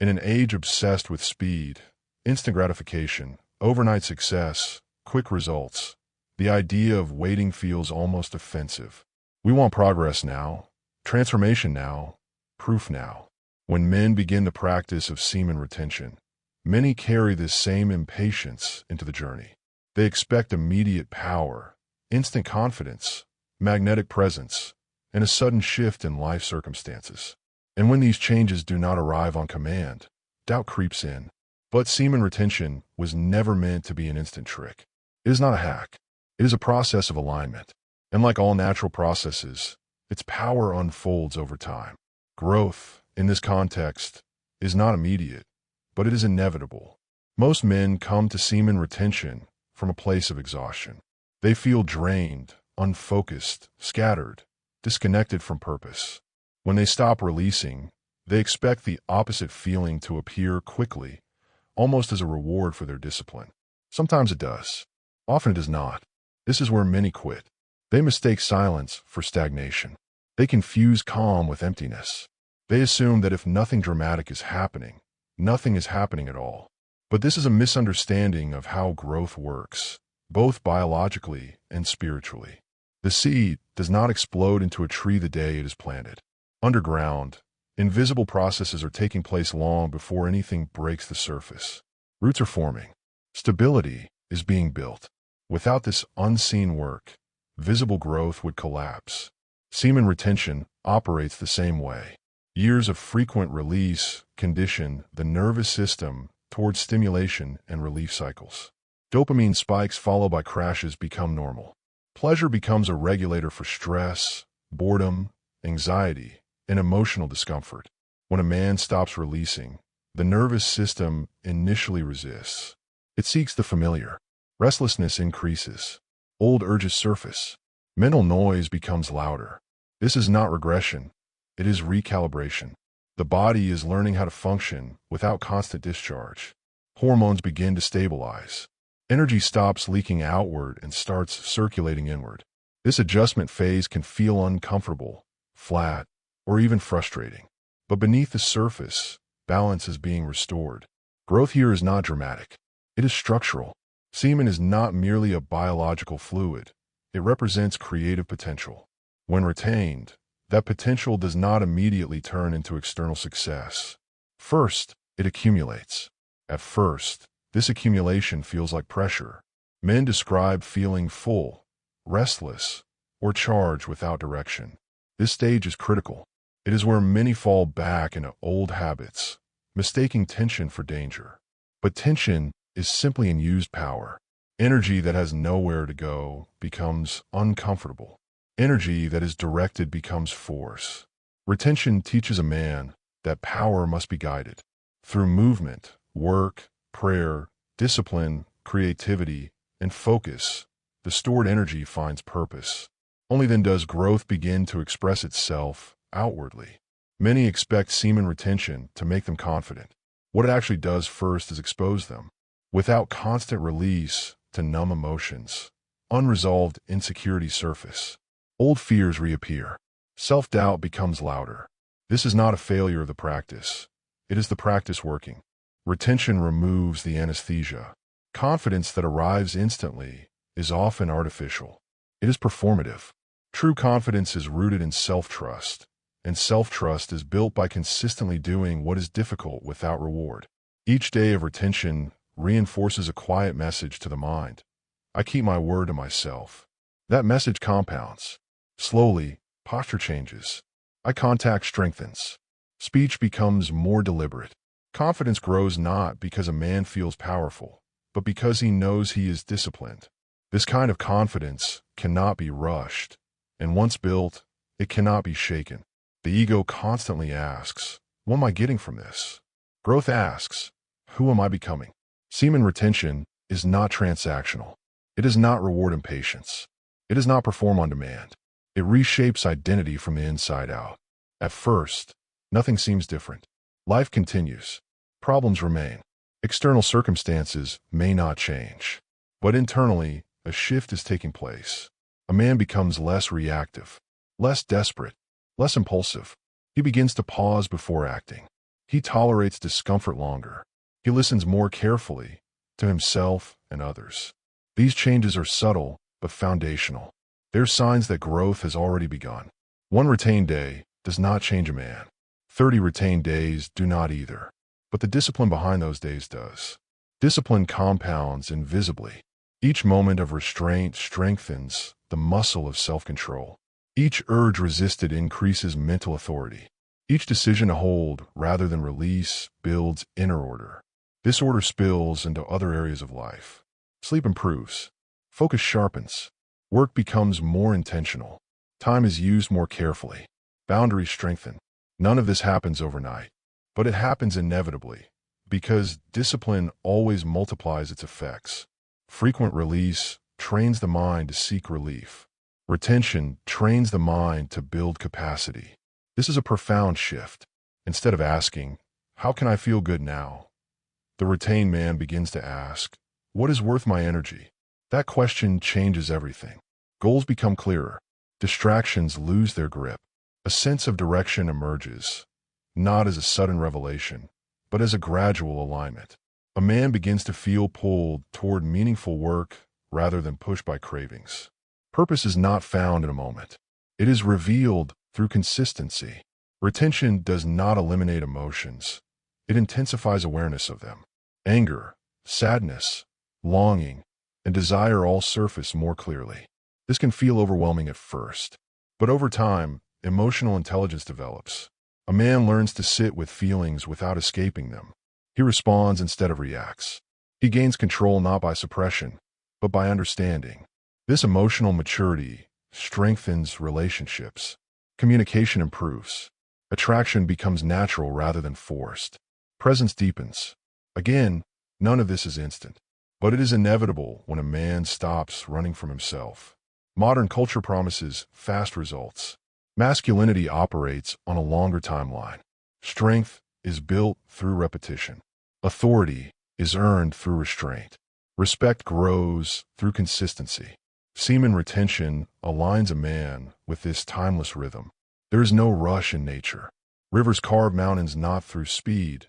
In an age obsessed with speed, instant gratification, overnight success, quick results, the idea of waiting feels almost offensive. We want progress now, transformation now, proof now. When men begin the practice of semen retention, many carry this same impatience into the journey. They expect immediate power, instant confidence, magnetic presence, and a sudden shift in life circumstances. And when these changes do not arrive on command, doubt creeps in. But semen retention was never meant to be an instant trick. It is not a hack. It is a process of alignment. And like all natural processes, its power unfolds over time. Growth, in this context, is not immediate, but it is inevitable. Most men come to semen retention from a place of exhaustion. They feel drained, unfocused, scattered, disconnected from purpose. When they stop releasing, they expect the opposite feeling to appear quickly, almost as a reward for their discipline. Sometimes it does. Often it does not. This is where many quit. They mistake silence for stagnation. They confuse calm with emptiness. They assume that if nothing dramatic is happening, nothing is happening at all. But this is a misunderstanding of how growth works, both biologically and spiritually. The seed does not explode into a tree the day it is planted. Underground, invisible processes are taking place long before anything breaks the surface. Roots are forming. Stability is being built. Without this unseen work, visible growth would collapse. Semen retention operates the same way. Years of frequent release condition the nervous system towards stimulation and relief cycles. Dopamine spikes followed by crashes become normal. Pleasure becomes a regulator for stress, boredom, anxiety, and emotional discomfort. When a man stops releasing, the nervous system initially resists. It seeks the familiar. Restlessness increases. Old urges surface. Mental noise becomes louder. This is not regression. It is recalibration. The body is learning how to function without constant discharge. Hormones begin to stabilize. Energy stops leaking outward and starts circulating inward. This adjustment phase can feel uncomfortable, flat, or even frustrating. But beneath the surface, balance is being restored. Growth here is not dramatic. It is structural. Semen is not merely a biological fluid. It represents creative potential. When retained, that potential does not immediately turn into external success. First, it accumulates. At first, this accumulation feels like pressure. Men describe feeling full, restless, or charged without direction. This stage is critical. It is where many fall back into old habits, mistaking tension for danger. But tension is simply unused power. Energy that has nowhere to go becomes uncomfortable. Energy that is directed becomes force. Retention teaches a man that power must be guided. Through movement, work, prayer, discipline, creativity, and focus, the stored energy finds purpose. Only then does growth begin to express itself outwardly. Many expect semen retention to make them confident. What it actually does first is expose them. Without constant release to numb emotions, unresolved insecurities surface. Old fears reappear. Self-doubt becomes louder. This is not a failure of the practice. It is the practice working. Retention removes the anesthesia. Confidence that arrives instantly is often artificial. It is performative. True confidence is rooted in self-trust, and self-trust is built by consistently doing what is difficult without reward. Each day of retention reinforces a quiet message to the mind. I keep my word to myself. That message compounds. Slowly, posture changes. Eye contact strengthens. Speech becomes more deliberate. Confidence grows not because a man feels powerful, but because he knows he is disciplined. This kind of confidence cannot be rushed, and once built, it cannot be shaken. The ego constantly asks, what am I getting from this? Growth asks, who am I becoming? Semen retention is not transactional. It does not reward impatience. It does not perform on demand. It reshapes identity from the inside out. At first, nothing seems different. Life continues. Problems remain. External circumstances may not change. But internally, a shift is taking place. A man becomes less reactive, less desperate, less impulsive. He begins to pause before acting. He tolerates discomfort longer. He listens more carefully to himself and others. These changes are subtle but foundational. They're signs that growth has already begun. One retained day does not change a man. 30 retained days do not either. But the discipline behind those days does. Discipline compounds invisibly. Each moment of restraint strengthens the muscle of self-control. Each urge resisted increases mental authority. Each decision to hold rather than release builds inner order. This order spills into other areas of life. Sleep improves. Focus sharpens. Work becomes more intentional. Time is used more carefully. Boundaries strengthen. None of this happens overnight, but it happens inevitably because discipline always multiplies its effects. Frequent release trains the mind to seek relief. Retention trains the mind to build capacity. This is a profound shift. Instead of asking, "How can I feel good now?" the retained man begins to ask, "What is worth my energy?" That question changes everything. Goals become clearer. Distractions lose their grip. A sense of direction emerges, not as a sudden revelation, but as a gradual alignment. A man begins to feel pulled toward meaningful work rather than pushed by cravings. Purpose is not found in a moment. It is revealed through consistency. Retention does not eliminate emotions. It intensifies awareness of them. Anger, sadness, longing, and desire all surface more clearly. This can feel overwhelming at first, but over time, emotional intelligence develops. A man learns to sit with feelings without escaping them. He responds instead of reacts. He gains control not by suppression, but by understanding. This emotional maturity strengthens relationships. Communication improves. Attraction becomes natural rather than forced. Presence deepens. Again, none of this is instant, but it is inevitable when a man stops running from himself. Modern culture promises fast results. Masculinity operates on a longer timeline. Strength is built through repetition. Authority is earned through restraint. Respect grows through consistency. Semen retention aligns a man with this timeless rhythm. There is no rush in nature. Rivers carve mountains not through speed,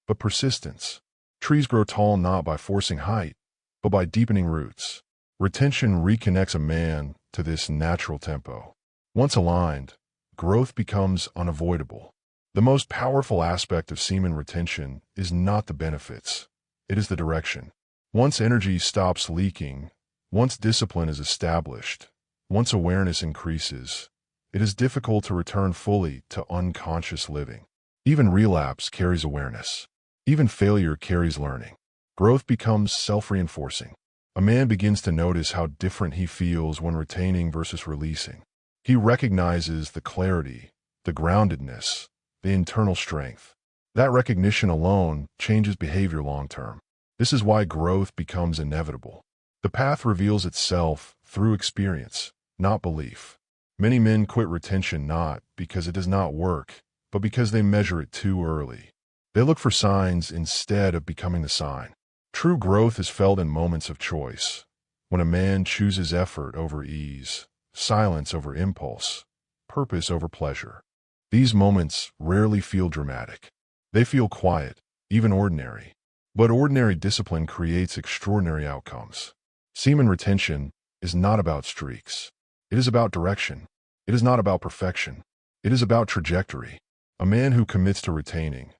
but persistence. Trees grow tall not by forcing height, but by deepening roots. Retention reconnects a man to this natural tempo. Once aligned, growth becomes unavoidable. The most powerful aspect of semen retention is not the benefits. It is the direction. Once energy stops leaking, once discipline is established, once awareness increases, it is difficult to return fully to unconscious living. Even relapse carries awareness. Even failure carries learning. Growth becomes self-reinforcing. A man begins to notice how different he feels when retaining versus releasing. He recognizes the clarity, the groundedness, the internal strength. That recognition alone changes behavior long-term. This is why growth becomes inevitable. The path reveals itself through experience, not belief. Many men quit retention not because it does not work, but because they measure it too early. They look for signs instead of becoming the sign. True growth is felt in moments of choice, when a man chooses effort over ease, silence over impulse, purpose over pleasure. These moments rarely feel dramatic. They feel quiet, even ordinary. But ordinary discipline creates extraordinary outcomes. Semen retention is not about streaks. It is about direction. It is not about perfection. It is about trajectory. A man who commits to retaining,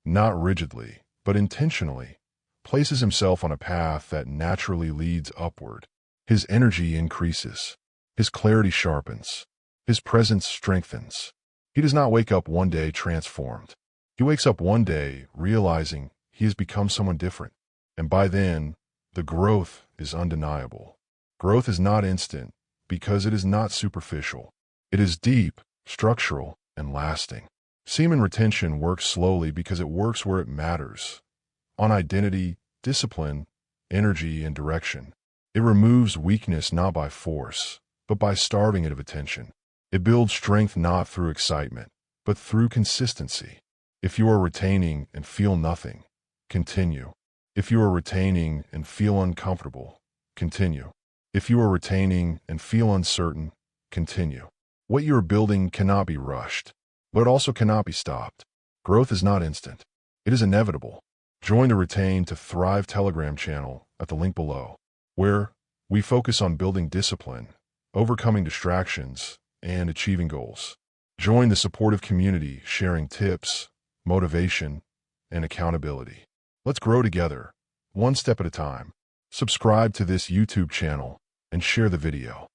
not rigidly, but intentionally, places himself on a path that naturally leads upward. His energy increases. His clarity sharpens. His presence strengthens. He does not wake up one day transformed. He wakes up one day realizing he has become someone different. And by then, the growth is undeniable. Growth is not instant because it is not superficial. It is deep, structural, and lasting. Semen retention works slowly because it works where it matters. On identity, discipline, energy, and direction. It removes weakness not by force, but by starving it of attention. It builds strength not through excitement, but through consistency. If you are retaining and feel nothing, continue. If you are retaining and feel uncomfortable, continue. If you are retaining and feel uncertain, continue. What you are building cannot be rushed, but it also cannot be stopped. Growth is not instant. It is inevitable. Join the Retain to Thrive Telegram channel at the link below, where we focus on building discipline, overcoming distractions, and achieving goals. Join the supportive community sharing tips, motivation, and accountability. Let's grow together, one step at a time. Subscribe to this YouTube channel and share the video.